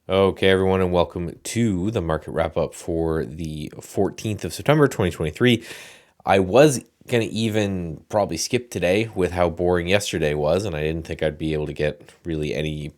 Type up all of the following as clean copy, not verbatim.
Okay, everyone, and welcome to the market wrap up for the 14th of September, 2023. I was going to even probably skip today with how boring yesterday was, and I didn't think I'd be able to get really any,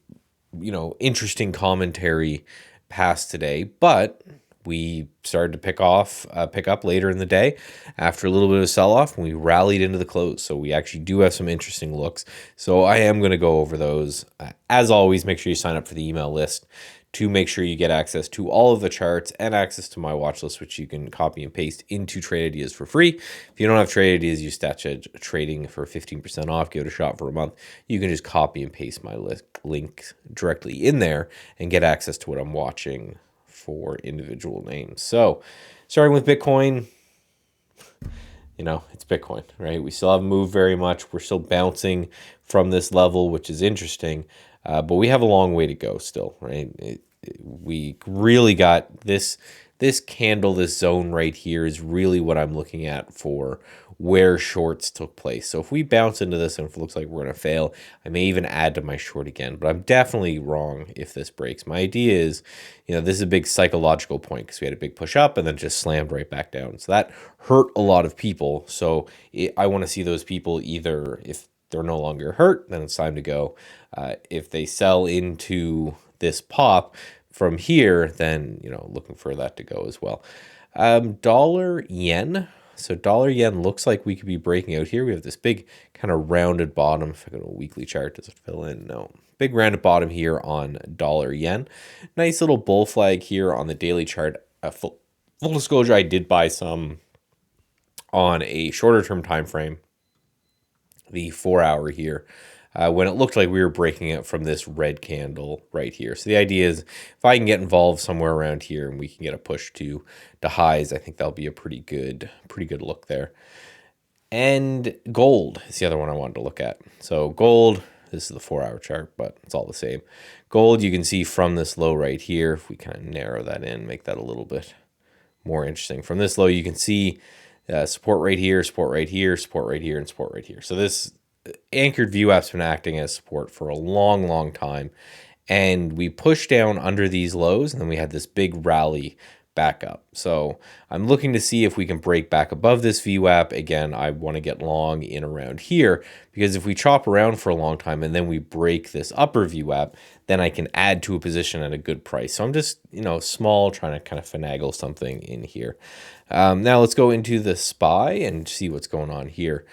interesting commentary past today, but we started to pick up later in the day after a little bit of sell-off, and we rallied into the close. So we actually do have some interesting looks. So I am going to go over those. As always, make sure you sign up for the email list to make sure you get access to all of the charts and access to my watch list, which you can copy and paste into Trade Ideas for free. If you don't have Trade Ideas, use StatsEdgeTrading for 15% off. Give it a shot for a month. You can just copy and paste my link directly in there and get access to what I'm watching for individual names. So starting with Bitcoin, it's Bitcoin, right? We still haven't moved very much. We're still bouncing from this level, which is interesting. But we have a long way to go still, right? We really got this candle, this zone right here is really what I'm looking at for where shorts took place. So if we bounce into this and if it looks like we're going to fail, I may even add to my short again, but I'm definitely wrong if this breaks. My idea is, this is a big psychological point because we had a big push up and then just slammed right back down. So that hurt a lot of people. So I want to see those people either, if they're no longer hurt, then it's time to go. If they sell into this pop from here, then, looking for that to go as well. Dollar yen. So dollar yen looks like we could be breaking out here. We have this big kind of rounded bottom. If I go to a weekly chart, does it fill in? No. Big rounded bottom here on dollar yen. Nice little bull flag here on the daily chart. Full disclosure, I did buy some on a shorter term time frame, the 4-hour here, when it looked like we were breaking it from this red candle right here. So the idea is if I can get involved somewhere around here and we can get a push to highs, I think that'll be a pretty good look there. And gold is the other one I wanted to look at. So gold, this is the 4-hour chart, but it's all the same. Gold, you can see from this low right here, if we kind of narrow that in, make that a little bit more interesting. From this low, you can see support right here, support right here, support right here, and support right here. So this anchored VWAP's been acting as support for a long, long time. And we pushed down under these lows, and then we had this big rally back up. So I'm looking to see if we can break back above this VWAP. Again, I want to get long in around here, because if we chop around for a long time and then we break this upper VWAP, then I can add to a position at a good price. So I'm just, small, trying to kind of finagle something in here. Now let's go into the SPY and see what's going on here.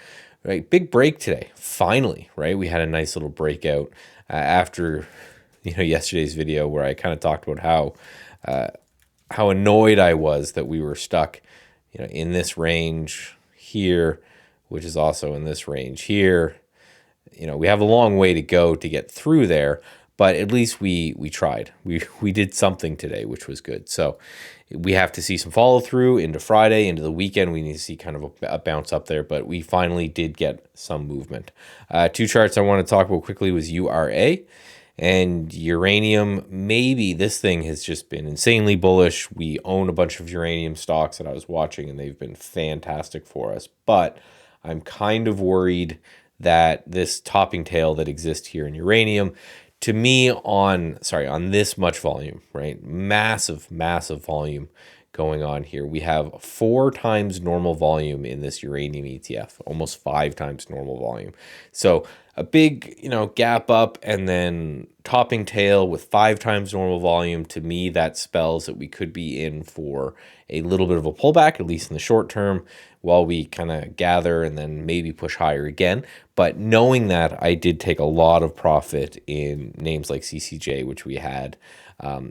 Right, big break today, finally, right? We had a nice little breakout after, yesterday's video where I kind of talked about how annoyed I was that we were stuck, in this range here, which is also in this range here. We have a long way to go to get through there, but at least we tried. We did something today, which was good. So we have to see some follow through into Friday, into the weekend. We need to see kind of a bounce up there, but we finally did get some movement. Two charts I want to talk about quickly was URA and uranium. Maybe this thing has just been insanely bullish. We own a bunch of uranium stocks that I was watching, and they've been fantastic for us. But I'm kind of worried that this topping tail that exists here in uranium, to me, on this much volume, right? Massive volume going on here. We have 4 times normal volume in this uranium ETF, almost 5 times normal volume. So a big, gap up and then topping tail with 5 times normal volume. To me, that spells that we could be in for a little bit of a pullback, at least in the short term, while we kind of gather and then maybe push higher again. But knowing that, I did take a lot of profit in names like CCJ, which we had.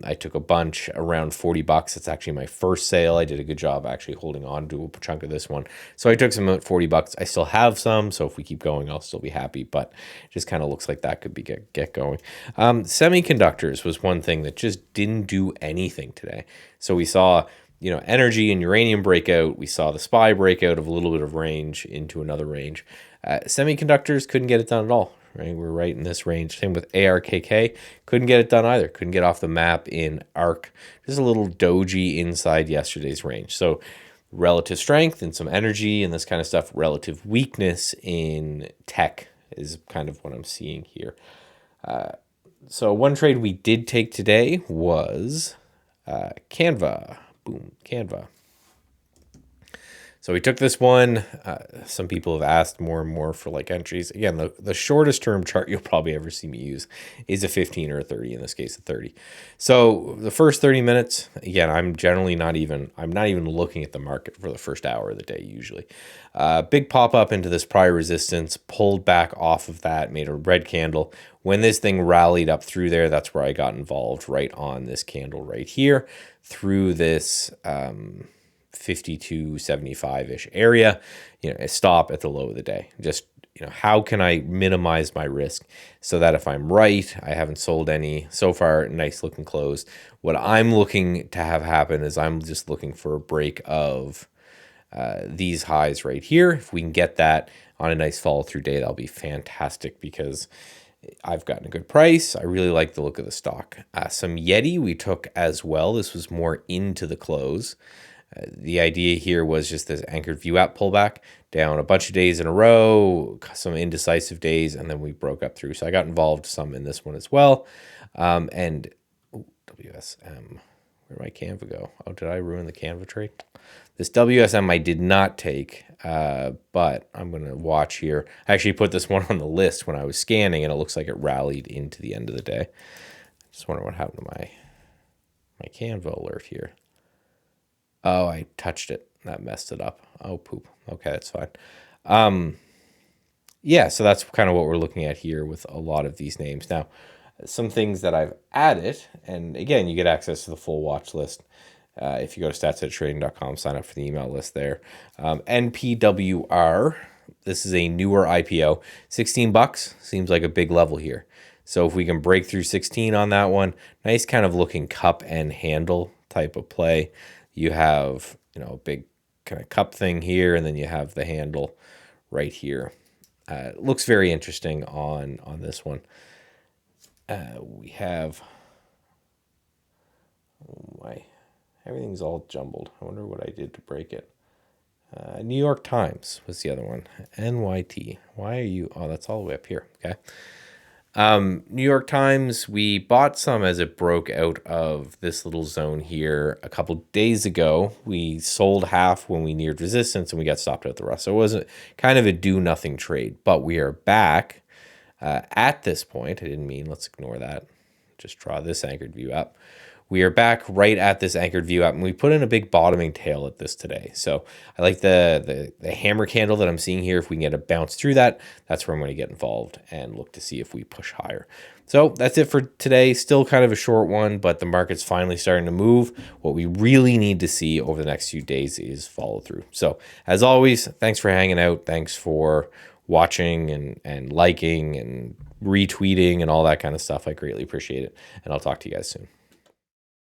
I took a bunch around $40. It's actually my first sale. I did a good job actually holding on to a chunk of this one. So I took some at $40. I still have some, so if we keep going, I'll still be happy. But it just kind of looks like that could be get going. Semiconductors was one thing that just didn't do anything today. So we saw, energy and uranium breakout. We saw the SPY breakout of a little bit of range into another range. Semiconductors couldn't get it done at all. Right, we're right in this range. Same with ARKK, couldn't get it done either. Couldn't get off the map in ARK. Just a little doji inside yesterday's range. So relative strength and some energy and this kind of stuff. Relative weakness in tech is kind of what I'm seeing here. So one trade we did take today was Canva. Boom, Canva. So we took this one. Some people have asked more and more for like entries. Again, the shortest term chart you'll probably ever see me use is a 15 or a 30, in this case, a 30. So the first 30 minutes, again, I'm not even looking at the market for the first hour of the day usually. Big pop up into this prior resistance, pulled back off of that, made a red candle. When this thing rallied up through there, that's where I got involved, right on this candle right here through this 52.75-ish area, a stop at the low of the day. Just, how can I minimize my risk so that if I'm right, I haven't sold any so far, nice looking close. What I'm looking to have happen is I'm just looking for a break of these highs right here. If we can get that on a nice follow through day, that'll be fantastic because I've gotten a good price. I really like the look of the stock. Some Yeti we took as well. This was more into the close. The idea here was just this anchored view out pullback down a bunch of days in a row, some indecisive days, and then we broke up through. So I got involved some in this one as well. And WSM, where'd my Canva go? Oh, did I ruin the Canva trade? This WSM I did not take, but I'm going to watch here. I actually put this one on the list when I was scanning, and it looks like it rallied into the end of the day. Just wonder what happened to my Canva alert here. Oh, I touched it. That messed it up. Oh, poop. Okay, that's fine. Yeah, so that's kind of what we're looking at here with a lot of these names. Now, some things that I've added, and again, you get access to the full watch list if you go to StatsEdgeTrading.com, sign up for the email list there. NPWR, this is a newer IPO. 16 bucks seems like a big level here. So if we can break through 16 on that one, nice kind of looking cup and handle type of play. You have, a big kind of cup thing here, and then you have the handle right here. It looks very interesting on this one. We have, everything's all jumbled. I wonder what I did to break it. New York Times was the other one. NYT. Why are you? Oh, that's all the way up here. Okay. New York Times, we bought some as it broke out of this little zone here a couple days ago. We sold half when we neared resistance and we got stopped out the rest. So it wasn't kind of a do nothing trade, but we are back at this point. I didn't mean, let's ignore that. Just draw this anchored view up. We are back right at this anchored view up, and we put in a big bottoming tail at this today. So I like the hammer candle that I'm seeing here. If we can get a bounce through that, that's where I'm going to get involved and look to see if we push higher. So that's it for today. Still kind of a short one, but the market's finally starting to move. What we really need to see over the next few days is follow through. So as always, thanks for hanging out. Thanks for watching and liking and retweeting and all that kind of stuff. I greatly appreciate it, and I'll talk to you guys soon.